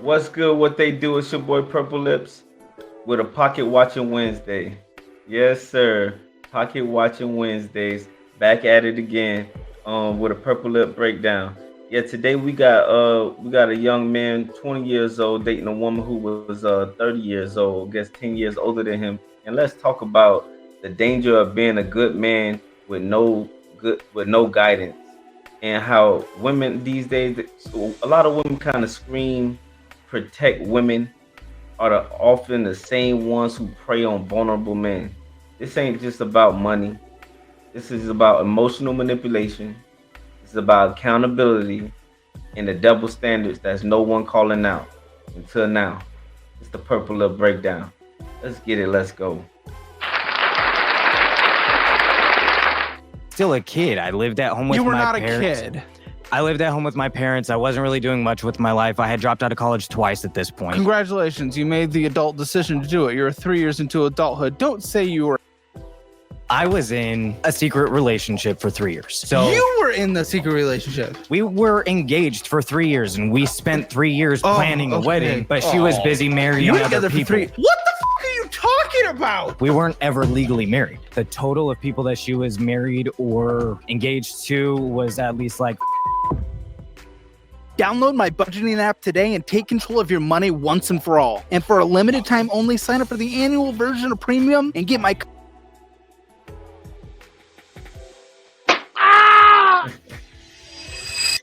What's good? What they do? It's your boy Purple Lips with a Pocket Watching Wednesday. Yes, sir. Pocket Watching Wednesdays. Back at it again. With a Purple Lip breakdown. Yeah, today we got a young man, 20 years old, dating a woman who was 30 years old, I guess 10 years older than him. And let's talk about the danger of being a good man with no guidance, and how women these days, so a lot of women kind of scream protect women, are often the same ones who prey on vulnerable men. This ain't just about money. This is about emotional manipulation. It's about accountability and the double standards that's no one calling out until now. It's the Purple Lip breakdown. Let's get it. Let's go. Still a kid. I lived at home with my parents. You were not a kid. I lived at home with my parents. I wasn't really doing much with my life. I had dropped out of college twice at this point. Congratulations. You made the adult decision to do it. You're 3 years into adulthood. Don't say you were. I was in a secret relationship for 3 years. So you were in the secret relationship? We were engaged for 3 years, and we spent 3 years planning a wedding, but she was busy marrying other people. What the fuck are you talking about? We weren't ever legally married. The total of people that she was married or engaged to was at least like... Download my budgeting app today and take control of your money once and for all. And for a limited time only, sign up for the annual version of premium and get my...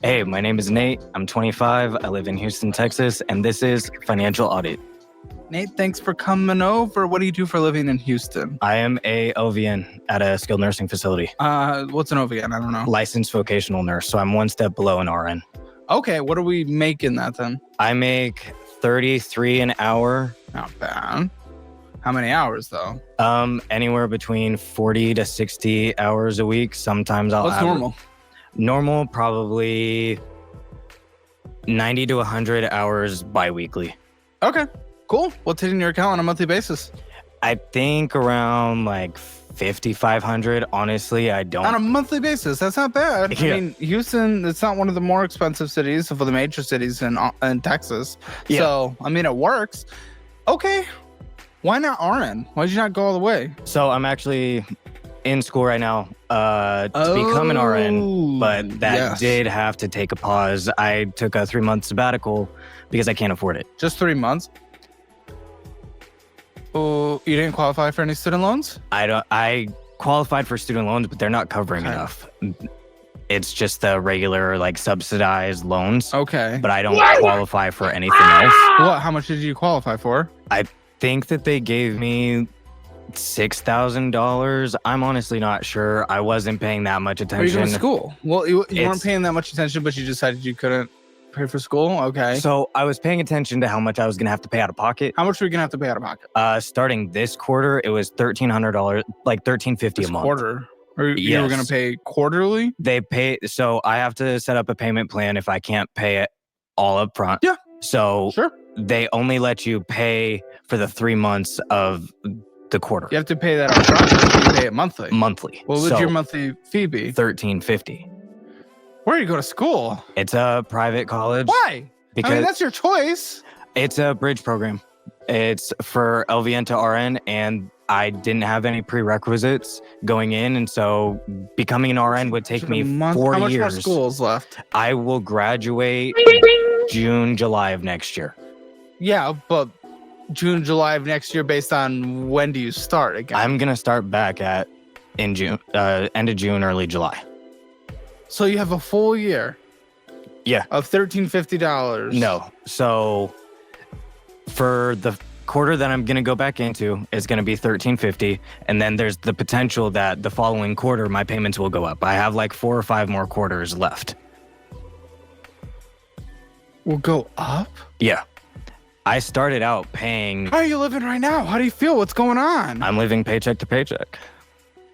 Hey, my name is Nate. I'm 25. I live in Houston, Texas, and this is Financial Audit. Nate, thanks for coming over. What do you do for a living in Houston? I am a OVN at a skilled nursing facility. What's an OVN? I don't know. Licensed vocational nurse, so I'm one step below an RN. Okay, what are we making that then? I make $33 an hour. Not bad. How many hours though? Anywhere between 40 to 60 hours a week. Sometimes I'll What's normal? Normal, probably 90 to 100 hours bi-weekly. Okay, cool. What's hitting your account on a monthly basis? I think around like 5,500. Honestly, I don't. On a monthly basis, that's not bad. Yeah. I mean, Houston, it's not one of the more expensive cities of the major cities in Texas. Yeah. So, I mean, it works. Okay. Why not RN? Why did you not go all the way? So I'm actually in school right now to become an RN, but that did have to take a pause. I took a 3-month sabbatical because I can't afford it. Just 3 months? Oh, you didn't qualify for any student loans? I qualified for student loans, but they're not covering enough. It's just the regular, like, subsidized loans. Okay. But I don't qualify for anything else. What? How much did you qualify for? I think that they gave me $6,000. I'm honestly not sure. I wasn't paying that much attention. Are you going to school? Well, you weren't paying that much attention, but you decided you couldn't pay for school? Okay. So I was paying attention to how much I was going to have to pay out of pocket. How much were you going to have to pay out of pocket? Starting this quarter, it was $1,300, like $1,350 a month. Quarter? Or you were going to pay quarterly? They pay, so I have to set up a payment plan if I can't pay it all up front. Yeah. So they only let you pay for the 3 months of the quarter. You have to pay that up front, or you pay it monthly? Monthly. What would your monthly fee be? $1,350. Where do you go to school? It's a private college. Why? Because I mean, that's your choice. It's a bridge program. It's for LVN to RN, and I didn't have any prerequisites going in, and so becoming an RN would take me 4 years. How much more school is left? I will graduate June, July of next year. Yeah, but June, July of next year, based on when do you start again? I'm gonna start back in June, end of June, early July. So you have a full year. Yeah. Of $1,350. No. So for the quarter that I'm gonna go back into, it's gonna be $1,350, and then there's the potential that the following quarter my payments will go up. I have like 4 or 5 more quarters left. Will go up? Yeah. I started out paying. How are you living right now? How do you feel? What's going on? I'm living paycheck to paycheck.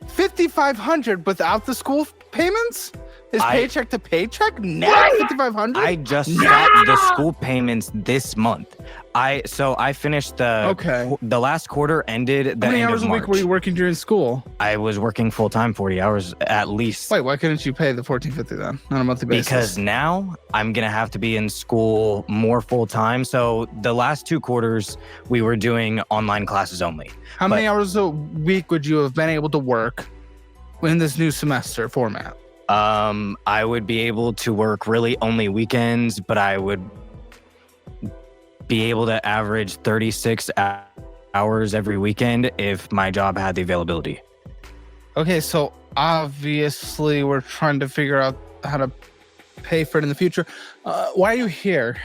$5,500 without the school payments? Is paycheck to paycheck net 5,500? I just got the school payments this month. So I finished the last quarter ended the How many end hours of a March. week were you working during school? I was working full time, 40 hours at least. Wait, why couldn't you pay the $14.50 then on a monthly basis? Because now I'm gonna have to be in school more full time. So the last 2 quarters we were doing online classes only. How many hours a week would you have been able to work in this new semester format? I would be able to work really only weekends, but I would be able to average 36 hours every weekend if my job had the availability. Okay, so obviously we're trying to figure out how to pay for it in the future. Why are you here?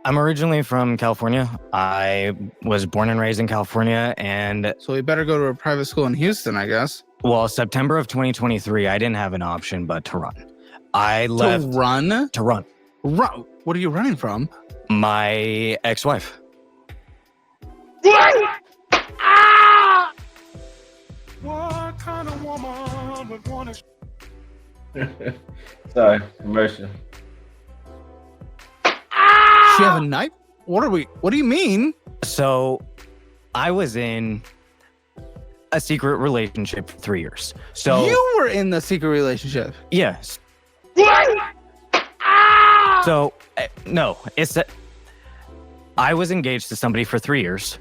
I'm originally from California. I was born and raised in California, and So we better go to a private school in Houston, I guess. well, September of 2023, I didn't have an option but to run. I left To run? to run. Run? What are you running from? My ex-wife. What kind of woman would want to? Sorry, commercial. She have a knife? What do you mean? So I was in a secret relationship for 3 years. So You were in the secret relationship. yes. So no, it's that I was engaged to somebody for 3 years.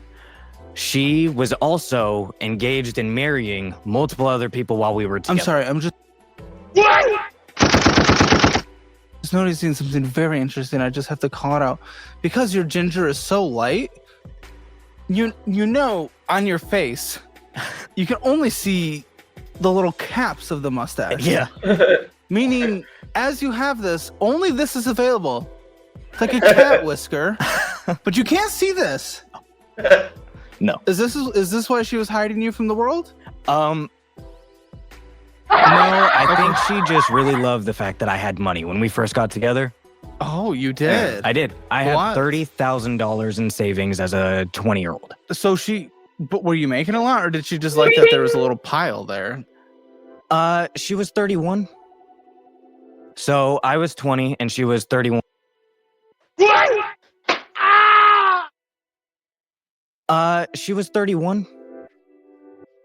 She was also engaged and marrying multiple other people while we were together. I'm sorry, I'm just noticing something very interesting. I just have to call it out. Because your ginger is so light, you know on your face, you can only see the little caps of the mustache. Yeah. Meaning, as you have this, only this is available. It's like a cat whisker, but you can't see this. No. Is this why she was hiding you from the world? No, I think she just really loved the fact that I had money when we first got together. Oh, you did. I did. I What? had $30,000 in savings as a 20-year-old. So but were you making a lot, or did she just like that there was a little pile there? She was 31. So I was 20 and she was 31. She was 31.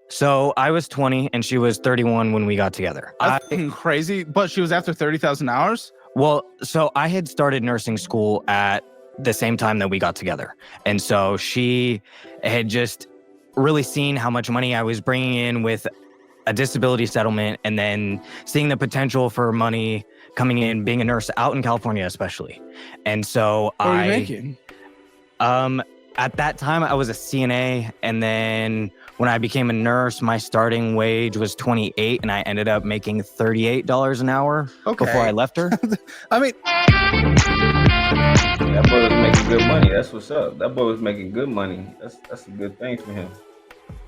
So I was 20 and she was 31 when we got together. That's fucking crazy. But she was after 30,000 hours? Well, so I had started nursing school at the same time that we got together. And so she had just really seen how much money I was bringing in with a disability settlement, and then seeing the potential for money coming in, being a nurse out in California, especially. And so What were you making? At that time I was a CNA, and then when I became a nurse, my starting wage was 28, and I ended up making $38 an hour before I left her. I mean, That boy was making good money. That's what's up. That boy was making good money. That's a good thing for him.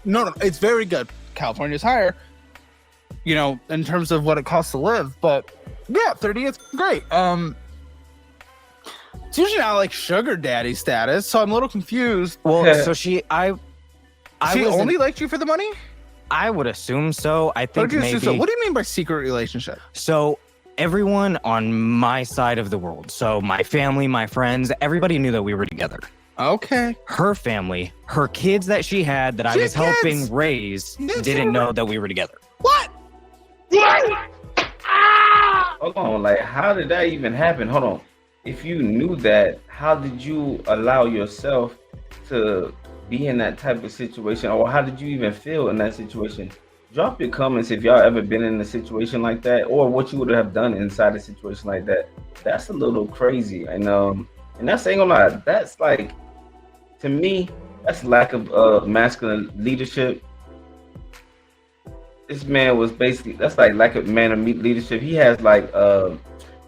no, it's very good. California's higher, in terms of what it costs to live. But yeah, 30 is great. It's usually not like sugar daddy status, so I'm a little confused. Well, so she only liked you for the money? I would assume so. I What think do you maybe. assume so? What do you mean by secret relationship? So everyone on my side of the world, so my family, my friends, everybody knew that we were together. Okay. Her family, her kids that she had that I She was had kids? helping raise, Yes, you didn't were know right. that we were together. What? Hold on, like how did that even happen? Hold on. If you knew that, how did you allow yourself to be in that type of situation, or how did you even feel in that situation? Drop your comments if y'all ever been in a situation like that, or what you would have done inside a situation like that. That's a little crazy, and that's ain't gonna lie. That's like, to me, that's lack of masculine leadership. This man was basically, that's like lack of man of leadership. He has like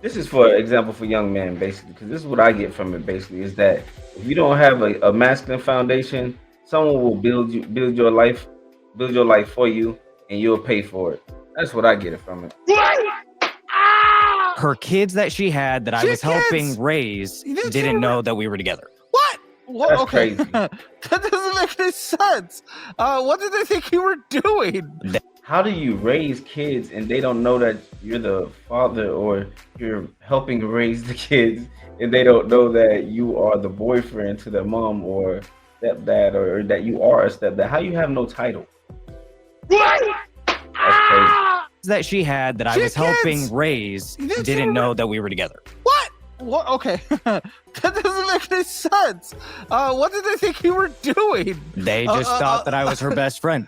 this is for example for young men basically, because this is what I get from it basically, is that if you don't have a masculine foundation, someone will build your life for you, and you'll pay for it. That's what I get it from it. Her kids that she had that I She was had helping kids? raise You didn't didn't say know that we were together. What? Well, That's okay. crazy. That doesn't make any sense. What did they think you were doing? how do you raise kids and they don't know that you're the father or you're helping raise the kids and they don't know that you are the boyfriend to their mom or stepdad or that you are a stepdad? How you have no title? That's crazy. That she had that I was helping raise didn't know that we were together. What? What? Okay. That doesn't make any sense. What did they think you were doing? They just thought that I was her best friend.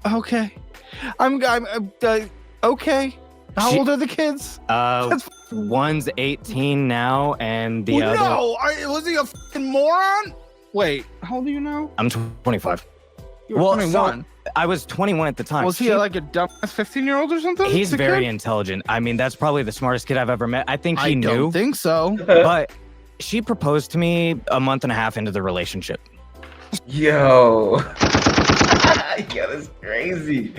Okay. Okay. How old are the kids? One's 18 now, and the other. No, was he a fucking moron? Wait, how old are you now? I'm 25. You were 21. I was 21 at the time. Was he like a dumb 15-year-old or something? He's very intelligent. I mean, that's probably the smartest kid I've ever met. I think he knew. I don't think so. But she proposed to me a month and a half into the relationship. Yo. Yo, that's crazy.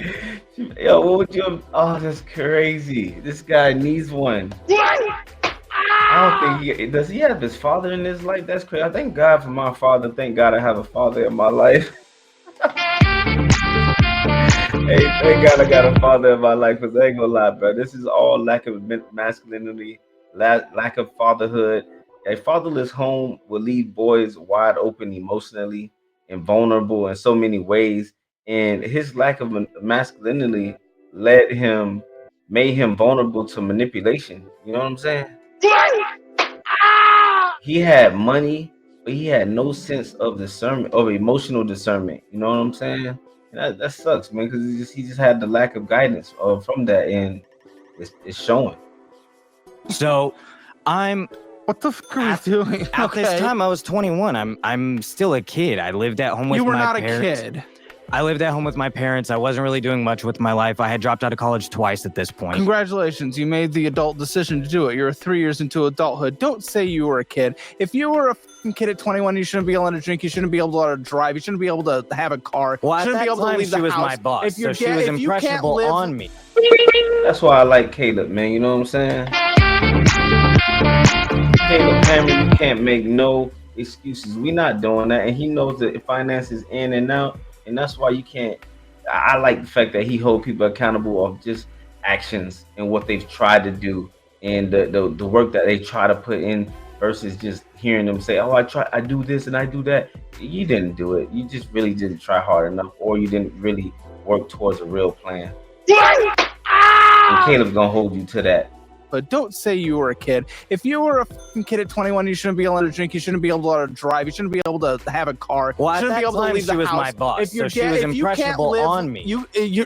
Yo, what would you? Oh, that's crazy. This guy needs one. I don't think does he have his father in his life? That's crazy. I thank God for my father. Thank God I have a father in my life. Hey, thank God I got a father in my life, because I ain't gonna lie, bro. This is all lack of masculinity, lack of fatherhood. A fatherless home will leave boys wide open emotionally and vulnerable in so many ways. And his lack of masculinity made him vulnerable to manipulation. You know what I'm saying? He had money, but he had no sense of discernment, of emotional discernment. You know what I'm saying? And that sucks, man, because he just had the lack of guidance from that, and it's showing. So, what the fuck are we doing? At this time, I was 21. I'm still a kid. I lived at home with my parents. You were not a kid. I lived at home with my parents. I wasn't really doing much with my life. I had dropped out of college twice at this point. Congratulations. You made the adult decision to do it. You're 3 years into adulthood. Don't say you were a kid. If you were a fucking kid at 21, you shouldn't be able to drink. You shouldn't be able to drive. You shouldn't be able to have a car. Well, you shouldn't at be that able time, to leave the she was house. my boss, so she was impressionable on me. That's why I like Caleb, man. You know what I'm saying? Caleb Hammer, you can't make no excuses. We're not doing that. And he knows that finance is in and out. And that's why you can't. I like the fact that he holds people accountable of just actions and what they've tried to do and the work that they try to put in versus just hearing them say, oh, I do this and I do that. You didn't do it. You just really didn't try hard enough, or you didn't really work towards a real plan. And Caleb's gonna hold you to that. But don't say you were a kid. If you were a fucking kid at 21, you shouldn't be able to drink. You shouldn't be able to drive. You shouldn't be able to have a car. Well, you shouldn't be able to leave the house. She was my boss, so she was impressionable on me.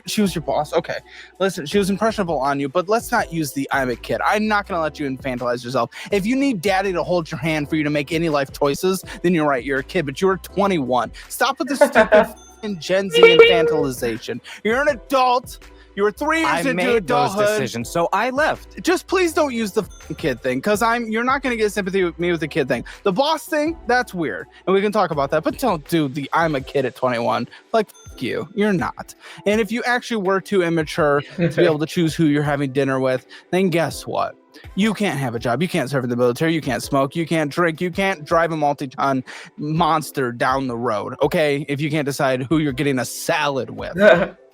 She was your boss. Okay, listen, she was impressionable on you. But let's not use the "I'm a kid." I'm not gonna let you infantilize yourself. If you need daddy to hold your hand for you to make any life choices, then you're right. You're a kid, but you were 21. Stop with the stupid fucking Gen Z infantilization. You're an adult. You were 3 years into adulthood. Those decisions, so I left. Just please don't use the kid thing, because you're not going to get sympathy with me with the kid thing. The boss thing, that's weird, and we can talk about that. But don't do the "I'm a kid at 21." Like, fuck you, you're not. And if you actually were too immature to be able to choose who you're having dinner with, then guess what? You can't have a job. You can't serve in the military. You can't smoke. You can't drink. You can't drive a multi-ton monster down the road. Okay, if you can't decide who you're getting a salad with.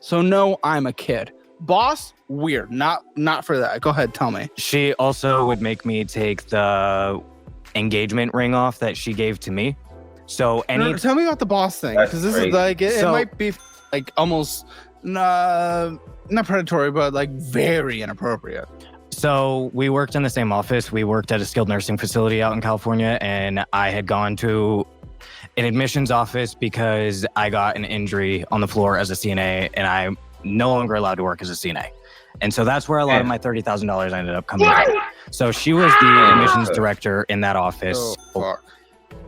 So no, I'm a kid. Boss, weird. Not for that. Go ahead, tell me. She also would make me take the engagement ring off that she gave to me. So tell me about the boss thing, because this is like it might be like almost not predatory, but like very inappropriate. So we worked in the same office. We worked at a skilled nursing facility out in California, and I had gone to an admissions office because I got an injury on the floor as a CNA, and I'm no longer allowed to work as a CNA. And so that's where a lot of my $30,000 ended up coming from. So she was the admissions director in that office. Oh, fuck.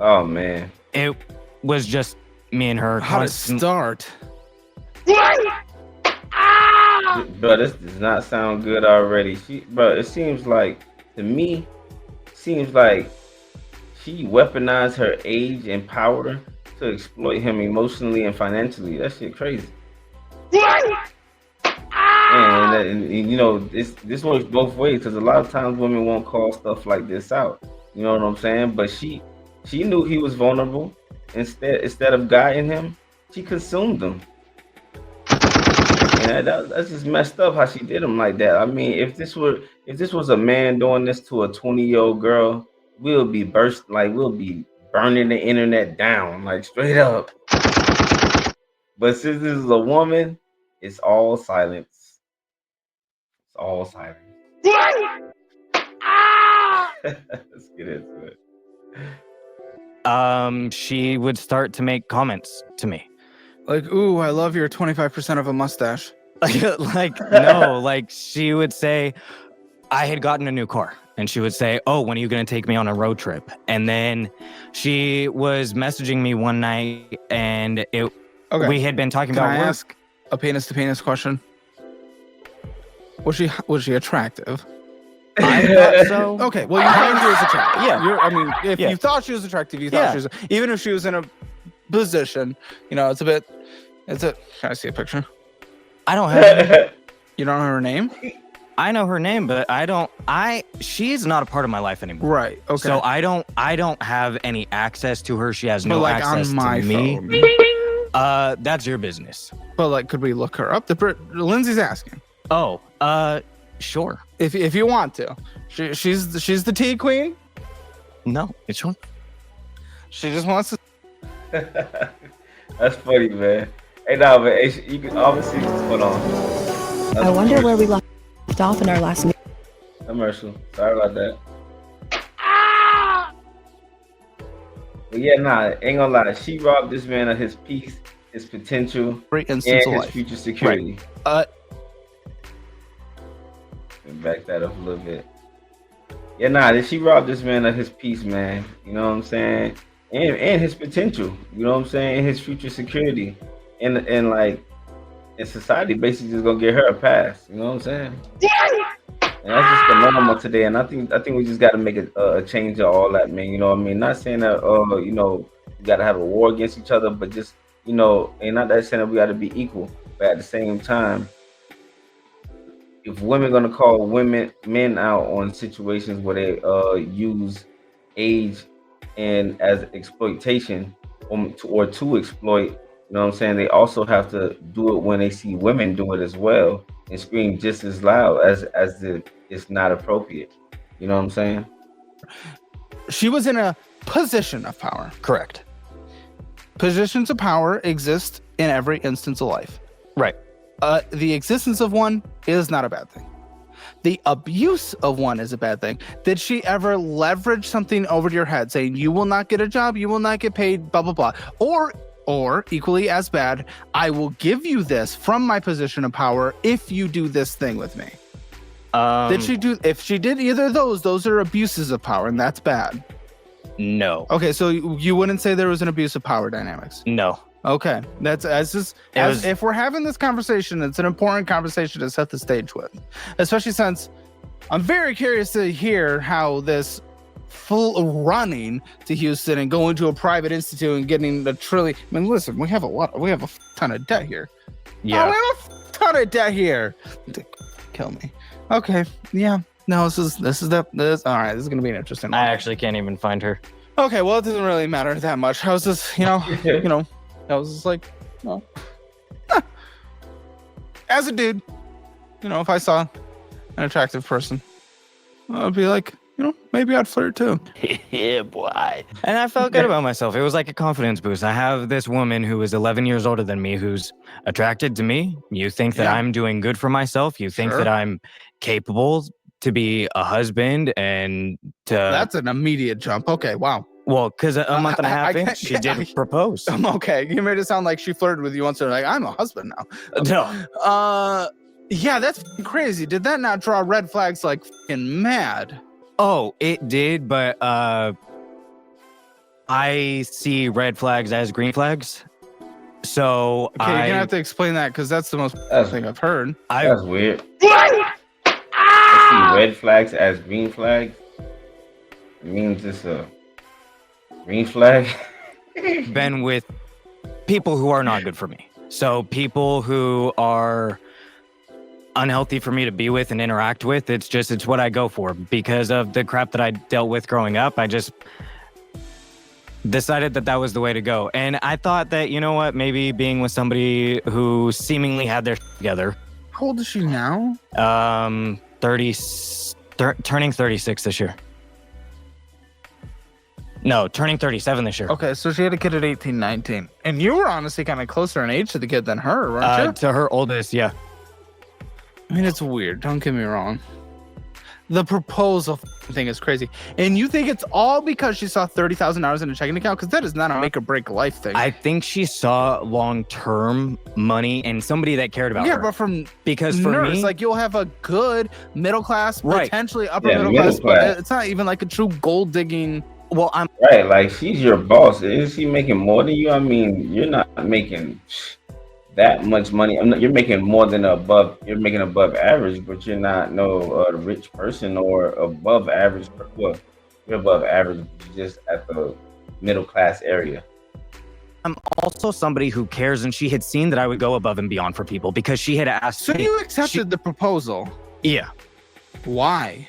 Oh, man. It was just me and her. How to start? Bro, this does not sound good already. It seems like, to me, she weaponized her age and power to exploit him emotionally and financially. That shit crazy. And you know, this works both ways, because a lot of times women won't call stuff like this out. You know what I'm saying? But she knew he was vulnerable. Instead of guiding him, she consumed him. man. That's just messed up how she did him like that. I mean, if this was a man doing this to a 20-year-old girl, we'll be burning the internet down, like straight up. But since this is a woman, it's all silence. It's all silence. Let's get into it. She would start to make comments to me. Like, ooh, I love your 25% of a mustache. Like no, like she would say, I had gotten a new car, and she would say, oh, when are you going to take me on a road trip? And then she was messaging me one night, and we had been talking Can about I work. ask a penis to penis question? Was she attractive? I thought so. Okay, well, you thought she was attractive. Yeah. I mean, if Yeah. you thought she was attractive, you thought Yeah. she was. Even if she was in a position, it's a bit. Can I see a picture? I don't have. You don't know her name? I know her name, but she's not a part of my life anymore. Right. Okay. So I don't have any access to her. She has but no like access on my to me. phone. That's your business. But like, could we look her up? Lindsay's asking. Oh, sure. If you want to, she's the tea queen. No, it's sure. She just wants to. That's funny, man. Hey, nah, man. You can obviously hold on. I wonder where we left off in our last meeting. Commercial. Sorry about that. But yeah, nah, ain't gonna lie. She robbed this man of his peace, his potential, Great and instance of his life. future security. Uh, Let me back that up a little bit. Yeah, nah, she robbed this man of his peace, man. You know what I'm saying? And his potential. You know what I'm saying? And his future security. And like, and society basically just gonna get her a pass. You know what I'm saying? And that's just the normal today. And I think we just gotta make a change of all that, man. You know what I mean? Not saying that you gotta have a war against each other, but just and not that saying that we gotta be equal, but at the same time, if women gonna call men out on situations where they use age and as exploitation or to exploit, you know what I'm saying, they also have to do it when they see women do it as well and scream just as loud as it's not appropriate. You know what I'm saying? she was in a position of power. Correct. Positions of power exist in every instance of life. Right. The existence of one is not a bad thing. The abuse of one is a bad thing. Did she ever leverage something over your head saying you will not get a job, you will not get paid, blah, blah, blah? Or equally as bad, I will give you this from my position of power if you do this thing with me. If she did either of those are abuses of power, and that's bad. No. Okay, so you wouldn't say there was an abuse of power dynamics. No. Okay, if we're having this conversation, it's an important conversation to set the stage with, especially since I'm very curious to hear how this full running to Houston and going to a private institute and getting the trillion. I mean, listen, we have a ton of debt here. Yeah. Oh, we have a ton of debt here. Kill me. Okay, yeah. No, this is all right. This is gonna be an interesting one. I actually can't even find her. Okay, well, it doesn't really matter that much. How's this, I was just like, no. As a dude, if I saw an attractive person, I'd be like, maybe I'd flirt too. Yeah, boy. And I felt good about myself. It was like a confidence boost. I have this woman who is 11 years older than me who's attracted to me. You think that I'm doing good for myself. You think that I'm capable to be a husband and to... That's an immediate jump. Okay, wow. Well, because a month and a half in, she did propose. I'm okay. You made it sound like she flirted with you once and like, I'm a husband now. No. Yeah, that's crazy. Did that not draw red flags like fucking mad? Oh, it did, but I see red flags as green flags. So okay, you're gonna have to explain that because that's the most thing I've heard. That's weird. I see red flags as green flags. It means it's a green flag. been with people who are not good for me. So people who are unhealthy for me to be with and interact with. It's what I go for because of the crap that I dealt with growing up. decided that was the way to go. And I thought that, you know what, maybe being with somebody who seemingly had their together. How old is she now? 30, turning 36 this year. No, turning 37 this year. Okay, so she had a kid at 18, 19. And you were honestly kind of closer in age to the kid than her, weren't you? To her oldest, yeah. I mean, it's weird. Don't get me wrong. The proposal thing is crazy. And you think it's all because she saw $30,000 in a checking account? Because that is not a make or break life thing. I think she saw long-term money and somebody that cared about her. Yeah, but from because for nurse, me, like you'll have a good middle class, Right. potentially upper Yeah, middle middle class, class. but it's not even like a true gold digging. well, I'm Right, like she's your boss. Is she making more than you? I mean, you're not making that much money. You're making more than above. You're making above average, but you're not no rich person or above average. Well, you're above average, but you're just at the middle class area. also somebody who cares, and she had seen that I would go above and beyond for people because she had asked So me. you accepted the proposal. Yeah. Why?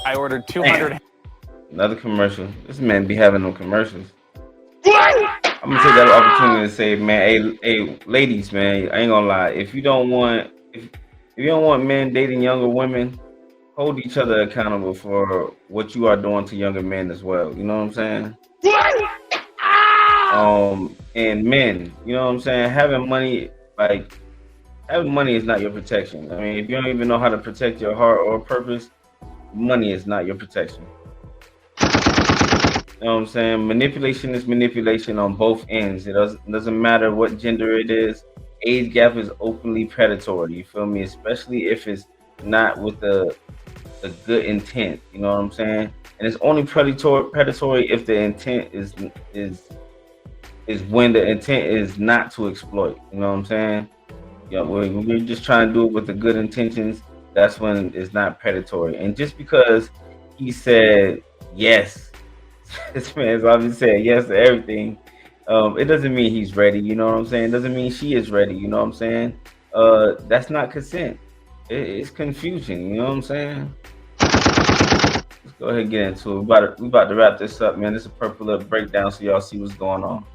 I ordered 200. Another commercial. This man be having them commercials. I'm gonna take that opportunity to say, man, hey, ladies, man, I ain't gonna lie. If you don't want men dating younger women, hold each other accountable for what you are doing to younger men as well. You know what I'm saying? And men, you know what I'm saying? Having money is not your protection. I mean, if you don't even know how to protect your heart or purpose, money is not your protection. You know what I'm saying? Manipulation is manipulation on both ends. It doesn't matter what gender it is. Age gap is openly predatory. You feel me? Especially if it's not with a good intent. You know what I'm saying? And it's only predatory if the intent is when the intent is not to exploit. You know what I'm saying? You know, when we're just trying to do it with the good intentions, that's when it's not predatory. And just because he said yes, this man's obviously said yes to everything, it doesn't mean he's ready. You know what I'm saying? It doesn't mean she is ready. You know what I'm saying? That's not consent. It's confusion. You know what I'm saying? Let's go ahead and get into it. We about to wrap this up, man. This is a Purple Lip breakdown so y'all see what's going on.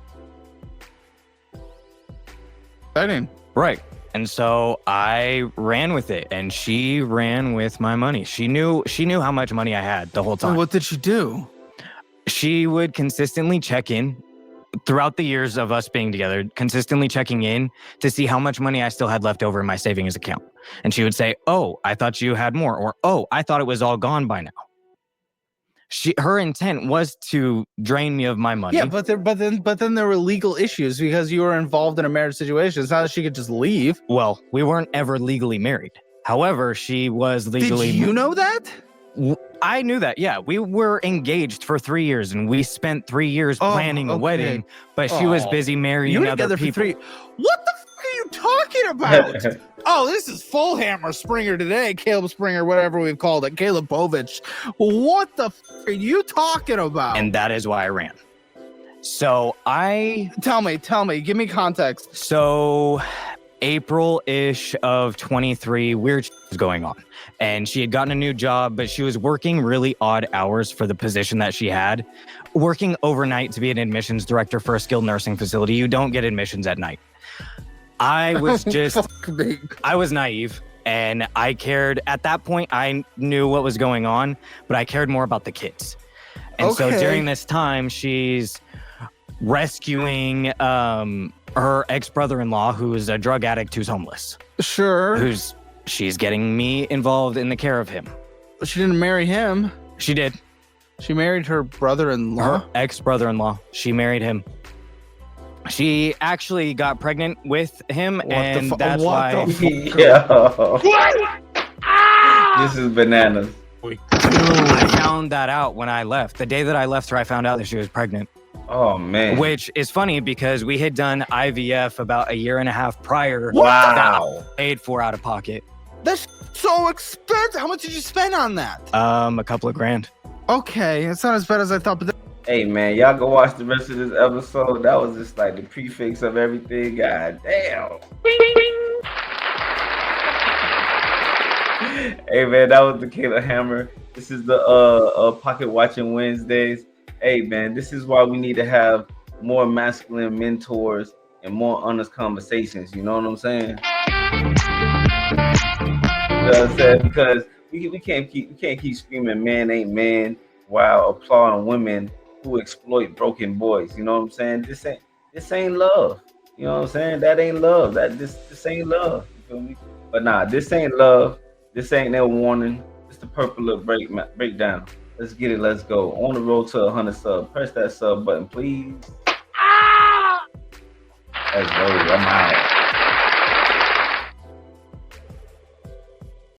Exciting. Right. And so I ran with it, and she ran with my money. She knew how much money I had the whole So time. what did she do? She would consistently check in throughout the years of us being together, consistently checking in to see how much money I still had left over in my savings account. And she would say, "Oh, I thought you had more," or "Oh, I thought it was all gone by now." Her intent was to drain me of my money. Yeah, but then there were legal issues because you were involved in a marriage situation. It's not that she could just leave. Well, we weren't ever legally married. However, she was legally. Did you know that? I knew that. Yeah, we were engaged for 3 years, and we spent 3 years planning a wedding. But she was busy marrying You were other together people. for 3. What the fuck are you talking about? Oh, this is full hammer Springer today. Caleb Springer, whatever we've called it. Caleb Povich. What the fuck are you talking about? And that is why I ran. So Tell me. Give me context. So April-ish of 23, weird shit was going on. And she had gotten a new job, but she was working really odd hours for the position that she had. Working overnight to be an admissions director for a skilled nursing facility. You don't get admissions at night. I was just, Fuck me. I was naive, and I cared. At that point, I knew what was going on, but I cared more about the kids. And so Okay. during this time, she's rescuing her ex-brother-in-law, who is a drug addict who's homeless. Sure. She's getting me involved in the care of him. She didn't marry him. She did. She married her brother-in-law. Her ex-brother-in-law. She married him. She actually got pregnant with him, and that's why. Yo. This is bananas. I found that out when I left. The day that I left her, I found out that she was pregnant. Oh man. Which is funny because we had done IVF about a year and a half prior. Wow. That I paid for out of pocket. That's so expensive. How much did you spend on that? A couple of grand. Okay, it's not as bad as I thought, but Hey man, y'all go watch the rest of this episode. That was just like the prefix of everything. God damn. Hey man, that was the Kayla Hammer. This is the Pocket Watching Wednesdays. Hey man, this is why we need to have more masculine mentors and more honest conversations. You know what I'm saying? You know what I'm saying? Because we can't keep screaming man ain't man while applauding women who exploit broken boys. You know what I'm saying? This ain't love. You know what I'm saying? That ain't love. This ain't love. You feel me? But nah, this ain't love. This ain't no warning. It's the purple look breakdown. Let's get it. Let's go. On the road to 100 sub. Press that sub button, please. Let's go. I'm out.